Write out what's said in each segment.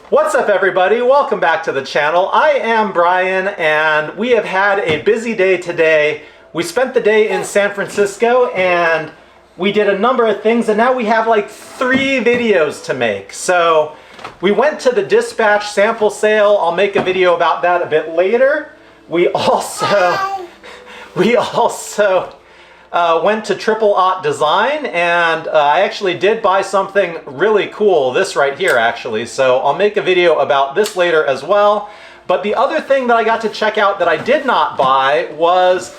What's up everybody? Welcome back to the channel. I am Brian and we have had a busy day today. We spent the day in San Francisco and we did a number of things and now we have like 3 videos to make. So we went to the Dispatch sample sale. I'll make a video about that a bit later. We also went to Triple Aught Design and I actually did buy something really cool, this right here actually, so I'll make a video about this later as well. But the other thing that I got to check out that I did not buy was...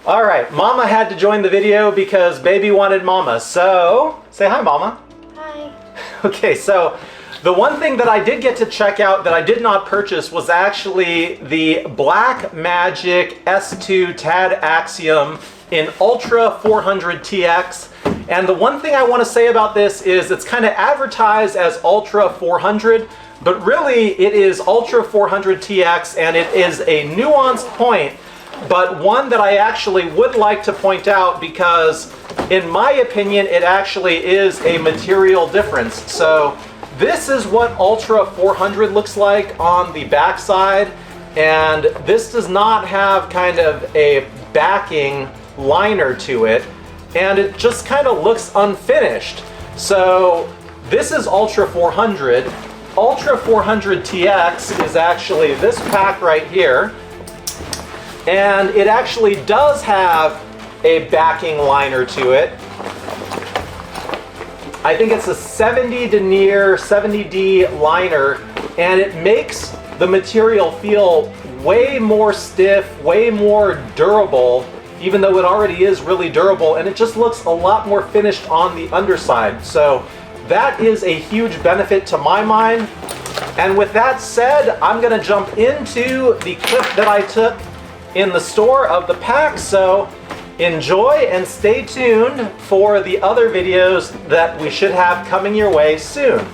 Alright, Mama had to join the video because baby wanted Mama, so say hi Mama. Hi. Okay, so the one thing that I did get to check out that I did not purchase was actually the Blackmagic S2 Tad Axiom in Ultra 400 TX. And the one thing I want to say about this is it's kind of advertised as Ultra 400, but really it is Ultra 400 TX and it is a nuanced point, but one that I actually would like to point out because in my opinion it actually is a material difference. So this is what Ultra 400 looks like on the backside, and this does not have kind of a backing liner to it, and it just kind of looks unfinished. So this is Ultra 400. Ultra 400 TX is actually this pack right here, and it actually does have a backing liner to it. I think it's a 70 denier 70D liner, and it makes the material feel way more stiff, way more durable, even though it already is really durable, and it just looks a lot more finished on the underside. So that is a huge benefit to my mind. And with that said, I'm gonna jump into the clip that I took in the store of the pack. So enjoy and stay tuned for the other videos that we should have coming your way soon.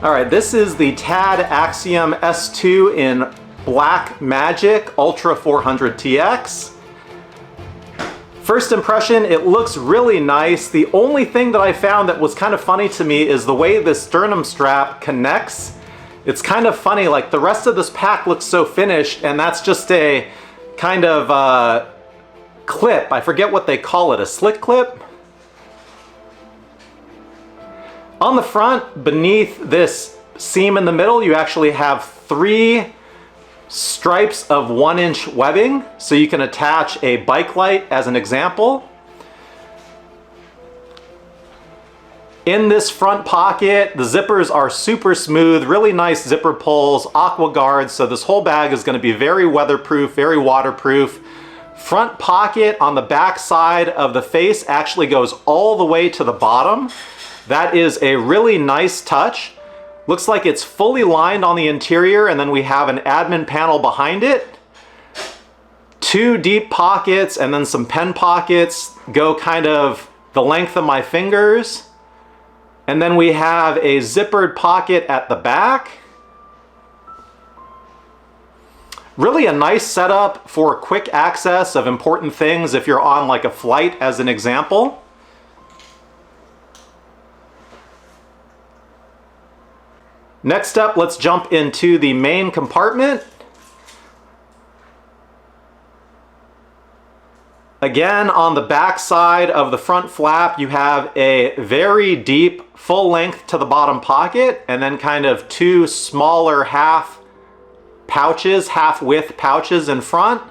Alright, this is the Tad Axiom S2 in Blackmagic Ultra 400 TX. First impression, it looks really nice. The only thing that I found that was kind of funny to me is the way the sternum strap connects. It's kind of funny, like the rest of this pack looks so finished, and that's just a kind of clip. I forget what they call it, a slit clip? On the front, beneath this seam in the middle, you actually have 3 stripes of 1-inch webbing, so you can attach a bike light as an example. In this front pocket, the zippers are super smooth, really nice zipper pulls, aqua guards, so this whole bag is going to be very weatherproof, very waterproof. Front pocket on the back side of the face actually goes all the way to the bottom. That is a really nice touch. Looks like it's fully lined on the interior, and then we have an admin panel behind it. 2 deep pockets and then some pen pockets go kind of the length of my fingers. And then we have a zippered pocket at the back. Really a nice setup for quick access of important things if you're on like a flight as an example. Next up, let's jump into the main compartment. Again, on the back side of the front flap, you have a very deep full length to the bottom pocket, and then kind of 2 smaller half width pouches in front.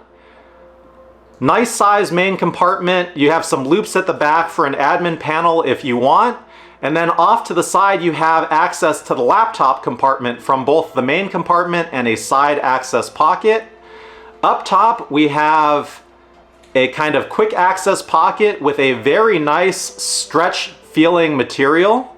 Nice size main compartment. You have some loops at the back for an admin panel if you want. And then off to the side you have access to the laptop compartment from both the main compartment and a side access pocket. Up top we have a kind of quick access pocket with a very nice stretch feeling material.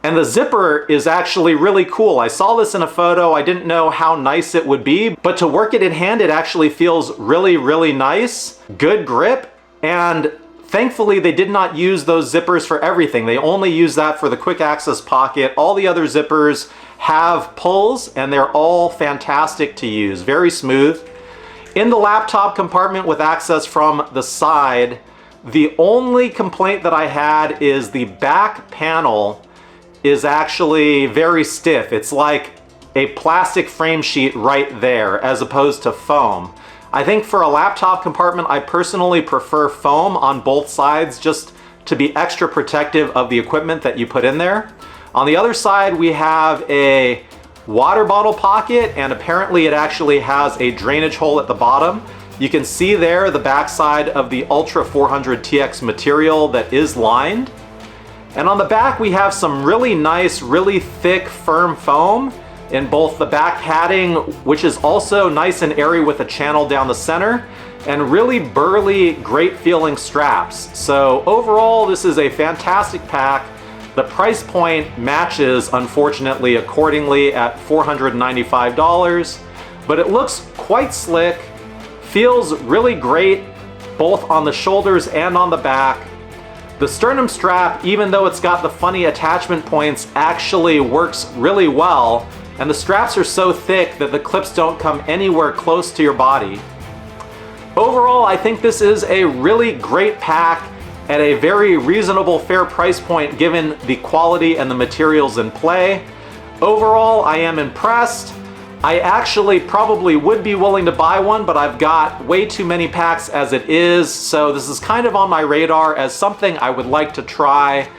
And the zipper is actually really cool. I saw this in a photo. I didn't know how nice it would be, but to work it in hand, it actually feels really, really nice. Good grip, and thankfully they did not use those zippers for everything. They only use that for the quick access pocket. All the other zippers have pulls, and they're all fantastic to use. Very smooth. In the laptop compartment with access from the side, The only complaint that I had is the back panel is actually very stiff. It's like a plastic frame sheet right there as opposed to foam. I think for a laptop compartment, I personally prefer foam on both sides just to be extra protective of the equipment that you put in there. On the other side, we have a water bottle pocket, and apparently it actually has a drainage hole at the bottom. You can see there the backside of the Ultra 400 TX material that is lined. And on the back, we have some really nice, really thick, firm foam in both the back padding, which is also nice and airy with a channel down the center, and really burly, great feeling straps. So overall, this is a fantastic pack. The price point matches, unfortunately, accordingly at $495, but it looks quite slick, feels really great, both on the shoulders and on the back. The sternum strap, even though it's got the funny attachment points, actually works really well, and the straps are so thick that the clips don't come anywhere close to your body. Overall, I think this is a really great pack at a very reasonable, fair price point given the quality and the materials in play. Overall, I am impressed. I actually probably would be willing to buy one, but I've got way too many packs as it is, so this is kind of on my radar as something I would like to try.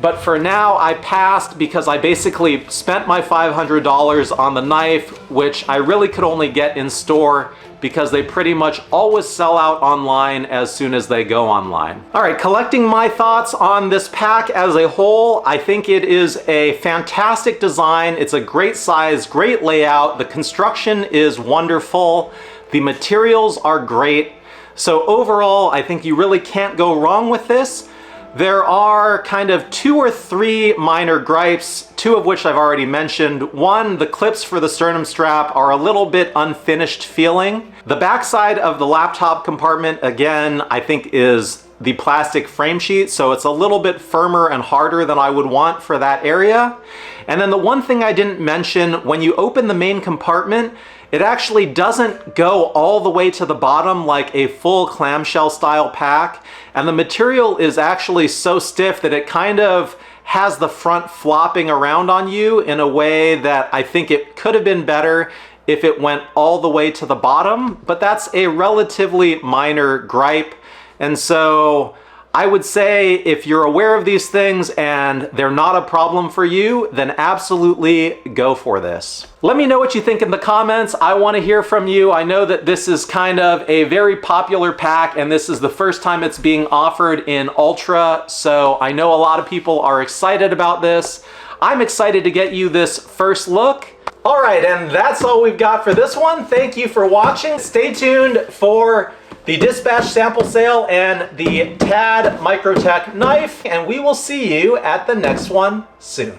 But for now, I passed because I basically spent my $500 on the knife, which I really could only get in store because they pretty much always sell out online as soon as they go online. All right, collecting my thoughts on this pack as a whole, I think it is a fantastic design. It's a great size, great layout. The construction is wonderful. The materials are great. So overall, I think you really can't go wrong with this. There are kind of 2 or 3 minor gripes, 2 of which I've already mentioned. One, the clips for the sternum strap are a little bit unfinished feeling. The backside of the laptop compartment, again, I think is the plastic frame sheet, so it's a little bit firmer and harder than I would want for that area. And then the one thing I didn't mention, when you open the main compartment, it actually doesn't go all the way to the bottom like a full clamshell style pack, and the material is actually so stiff that it kind of has the front flopping around on you in a way that I think it could have been better if it went all the way to the bottom, but that's a relatively minor gripe. And so I would say if you're aware of these things and they're not a problem for you, then absolutely go for this. Let me know what you think in the comments. I want to hear from you. I know that this is kind of a very popular pack and this is the first time it's being offered in Ultra, so I know a lot of people are excited about this. I'm excited to get you this first look. All right, and that's all we've got for this one. Thank you for watching. Stay tuned for the Dispatch sample sale and the TAD Microtech knife, and we will see you at the next one soon.